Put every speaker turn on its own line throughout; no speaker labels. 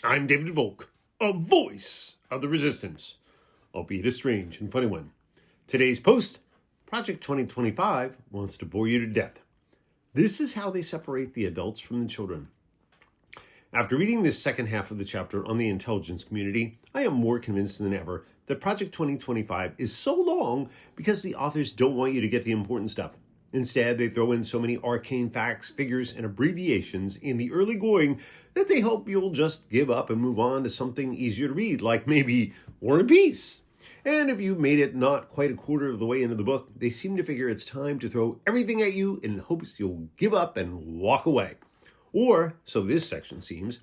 I'm David Volk, a voice of the resistance, albeit a strange and funny one. Today's post, Project 2025 wants to bore you to death. This is how they separate the adults from the children. After reading this second half of the chapter on the intelligence community, I am more convinced than ever that Project 2025 is so long because the authors don't want you to get the important stuff. Instead, they throw in so many arcane facts, figures, and abbreviations in the early going that they hope you'll just give up and move on to something easier to read, like maybe War and Peace. And if you've made it not quite a quarter of the way into the book, they seem to figure it's time to throw everything at you in hopes you'll give up and walk away. Or, so this section seems.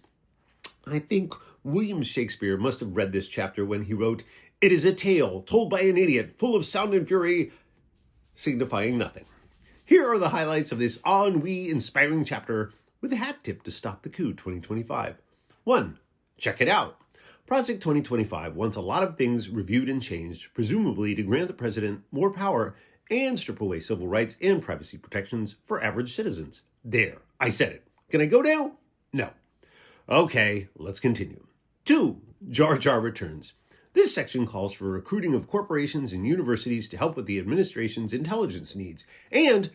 I think William Shakespeare must have read this chapter when he wrote, "It is a tale told by an idiot, full of sound and fury, signifying nothing." Here are the highlights of this ennui-inspiring chapter with a hat tip to stop the coup 2025. 1. Check it out. Project 2025 wants a lot of things reviewed and changed, presumably to grant the president more power and strip away civil rights and privacy protections for average citizens. There, I said it. Can I go now? No. Okay, let's continue. 2. Jar Jar returns. This section calls for recruiting of corporations and universities to help with the administration's intelligence needs and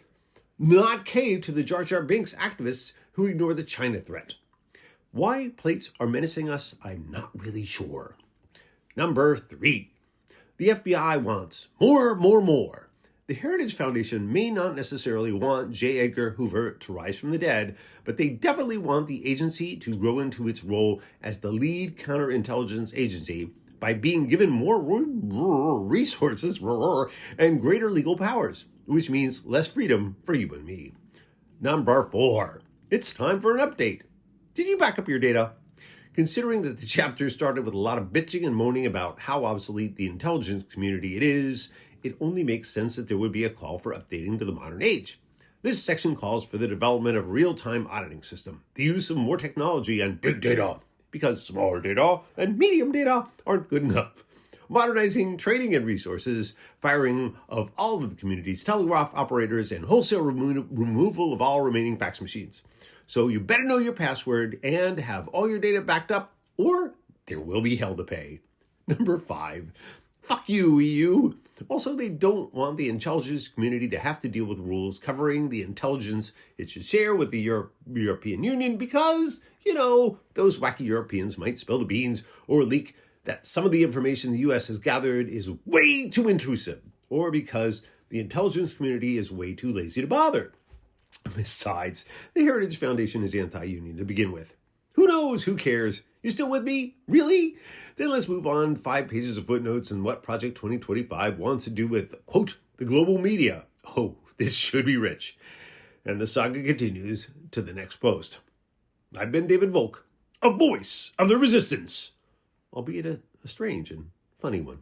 not cave to the Jar Jar Binks activists who ignore the China threat. Why plates are menacing us, I'm not really sure. Number 3. The FBI wants more. The Heritage Foundation may not necessarily want J. Edgar Hoover to rise from the dead, but they definitely want the agency to grow into its role as the lead counterintelligence agency by being given more resources and greater legal powers, which means less freedom for you and me. Number 4. It's time for an update. Did you back up your data? Considering that the chapter started with a lot of bitching and moaning about how obsolete the intelligence community it is, it only makes sense that there would be a call for updating to the modern age. This section calls for the development of a real-time auditing system, the use of more technology and big data, because small data and medium data aren't good enough. Modernizing training and resources, firing of all of the community's telegraph operators, and wholesale removal of all remaining fax machines. So you better know your password and have all your data backed up, or there will be hell to pay. Number 5. Fuck you, EU. Also, they don't want the intelligence community to have to deal with rules covering the intelligence it should share with the European Union because, those wacky Europeans might spill the beans or leak that some of the information the U.S. has gathered is way too intrusive, or because the intelligence community is way too lazy to bother. Besides, the Heritage Foundation is anti-union to begin with. Who knows? Who cares? You still with me? Really? Then let's move on 5 pages of footnotes and what Project 2025 wants to do with, quote, the global media. Oh, this should be rich. And the saga continues to the next post. I've been David Volk, a voice of the resistance, albeit a strange and funny one.